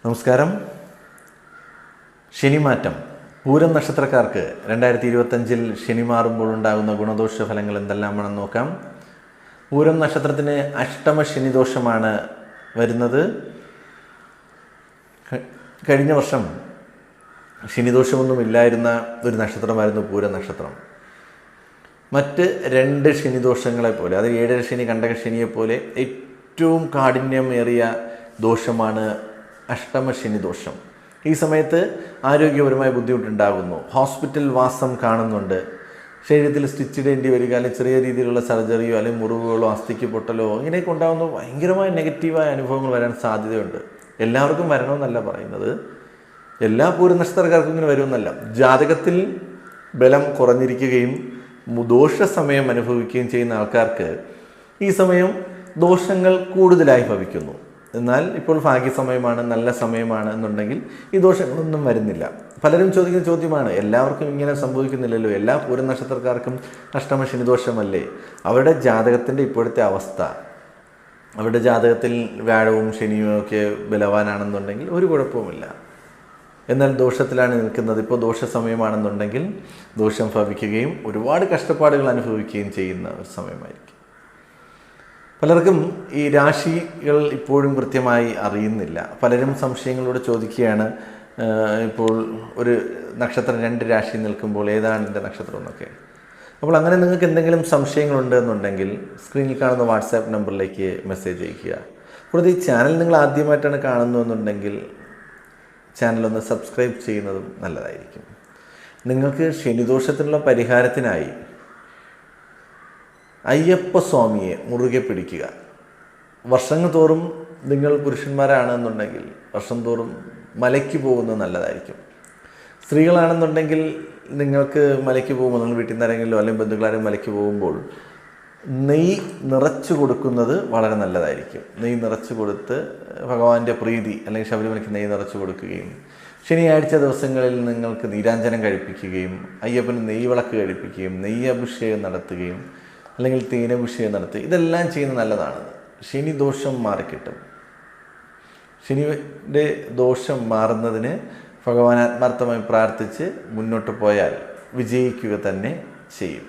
നമസ്കാരം. ശനിമാറ്റം പൂരം നക്ഷത്രക്കാർക്ക് 2025 ശനി മാറുമ്പോൾ ഉണ്ടാകുന്ന ഗുണദോഷ ഫലങ്ങൾ എന്തെല്ലാമാണെന്ന് നോക്കാം. പൂരം നക്ഷത്രത്തിന് അഷ്ടമ ശനിദോഷമാണ് വരുന്നത്. കഴിഞ്ഞ വർഷം ശനിദോഷമൊന്നുമില്ലായിരുന്ന ഒരു നക്ഷത്രമായിരുന്നു പൂരം നക്ഷത്രം. മറ്റ് 2 ശനിദോഷങ്ങളെ പോലെ, അത് 7 ശനി കണ്ടക ശനിയെപ്പോലെ ഏറ്റവും കാഠിന്യമേറിയ ദോഷമാണ് അഷ്ടമ ശനിദോഷം. ഈ സമയത്ത് ആരോഗ്യപരമായ ബുദ്ധിമുട്ടുണ്ടാകുന്നു, ഹോസ്പിറ്റൽ വാസം കാണുന്നുണ്ട്, ശരീരത്തിൽ സ്റ്റിച്ച് ഇടേണ്ടി വരിക, അല്ലെങ്കിൽ ചെറിയ രീതിയിലുള്ള സർജറിയോ അല്ലെങ്കിൽ മുറിവുകളോ അസ്ഥിക്ക് പൊട്ടലോ ഇങ്ങനെയൊക്കെ ഉണ്ടാകുന്ന ഭയങ്കരമായ നെഗറ്റീവായ അനുഭവങ്ങൾ വരാൻ സാധ്യതയുണ്ട്. എല്ലാവർക്കും വരണമെന്നല്ല പറയുന്നത്, എല്ലാ പൂരം നക്ഷത്രക്കാർക്കും ഇങ്ങനെ വരുമെന്നല്ല. ജാതകത്തിൽ ബലം കുറഞ്ഞിരിക്കുകയും ദോഷ സമയം അനുഭവിക്കുകയും ചെയ്യുന്ന ആൾക്കാർക്ക് ഈ സമയം ദോഷങ്ങൾ കൂടുതലായി ഭവിക്കുന്നു. എന്നാൽ ഇപ്പോൾ ഭാഗ്യസമയമാണ്, നല്ല സമയമാണ് എന്നുണ്ടെങ്കിൽ ഈ ദോഷങ്ങളൊന്നും വരുന്നില്ല. പലരും ചോദിക്കുന്ന ചോദ്യമാണ്, എല്ലാവർക്കും ഇങ്ങനെ സംഭവിക്കുന്നില്ലല്ലോ, എല്ലാ പൂരം നക്ഷത്രക്കാർക്കും അഷ്ടമ ശനിദോഷമല്ലേ? അവരുടെ ജാതകത്തിൻ്റെ ഇപ്പോഴത്തെ അവസ്ഥ, അവരുടെ ജാതകത്തിൽ വ്യാഴവും ശനിയും ഒക്കെ ബലവാനാണെന്നുണ്ടെങ്കിൽ ഒരു കുഴപ്പവുമില്ല. എന്നാൽ ദോഷത്തിലാണ് നിൽക്കുന്നത്, ഇപ്പോൾ ദോഷ സമയമാണെന്നുണ്ടെങ്കിൽ ദോഷം ഭവിക്കുകയും ഒരുപാട് കഷ്ടപ്പാടുകൾ അനുഭവിക്കുകയും ചെയ്യുന്ന ഒരു സമയമായിരിക്കും. പലർക്കും ഈ രാശികൾ ഇപ്പോഴും കൃത്യമായി അറിയുന്നില്ല. പലരും സംശയങ്ങളോട് ചോദിക്കുകയാണ്, ഇപ്പോൾ ഒരു നക്ഷത്രം 2 രാശി നിൽക്കുമ്പോൾ ഏതാണ് എൻ്റെ നക്ഷത്രം എന്നൊക്കെ. അപ്പോൾ അങ്ങനെ നിങ്ങൾക്ക് എന്തെങ്കിലും സംശയങ്ങളുണ്ട് എന്നുണ്ടെങ്കിൽ സ്ക്രീനിൽ കാണുന്ന വാട്സാപ്പ് നമ്പറിലേക്ക് മെസ്സേജ് അയയ്ക്കുക. കൂടാതെ ഈ ചാനൽ നിങ്ങൾ ആദ്യമായിട്ടാണ് കാണുന്നതെന്നുണ്ടെങ്കിൽ ചാനലൊന്ന് സബ്സ്ക്രൈബ് ചെയ്യുന്നതും നല്ലതായിരിക്കും. നിങ്ങൾക്ക് ശനിദോഷത്തിനുള്ള പരിഹാരത്തിനായി അയ്യപ്പ സ്വാമിയെ മുറുകെ പിടിക്കുക. വർഷങ്ങൾ തോറും നിങ്ങൾ പുരുഷന്മാരാണെന്നുണ്ടെങ്കിൽ വർഷം തോറും മലയ്ക്ക് പോകുന്നത് നല്ലതായിരിക്കും. സ്ത്രീകളാണെന്നുണ്ടെങ്കിൽ നിങ്ങൾക്ക് മലയ്ക്ക് പോകുമ്പോൾ, നിങ്ങൾ വീട്ടിൽ നിന്ന് ആരെങ്കിലും അല്ലെങ്കിൽ ബന്ധുക്കളാരും മലയ്ക്ക് പോകുമ്പോൾ നെയ്യ് നിറച്ചു കൊടുക്കുന്നത് വളരെ നല്ലതായിരിക്കും. നെയ്യ് നിറച്ചു കൊടുത്ത് ഭഗവാന്റെ പ്രീതി, അല്ലെങ്കിൽ ശബരിമലയ്ക്ക് നെയ്യ് നിറച്ചു കൊടുക്കുകയും ശനിയാഴ്ച ദിവസങ്ങളിൽ നിങ്ങൾക്ക് നീരാഞ്ജനം കഴിപ്പിക്കുകയും അയ്യപ്പന് നെയ്യ് വിളക്ക് കഴിപ്പിക്കുകയും നെയ്യ് അഭിഷേകം നടത്തുകയും അല്ലെങ്കിൽ തേനഭിഷേകം നടത്തുക, ഇതെല്ലാം ചെയ്യുന്നത് നല്ലതാണ്. ശനി ദോഷം മാറിക്കിട്ടും. ശനിയുടെ ദോഷം മാറുന്നതിന് ഭഗവാൻ ആത്മാർത്ഥമായി പ്രാർത്ഥിച്ച് മുന്നോട്ട് പോയാൽ വിജയിക്കുക തന്നെ ചെയ്യും.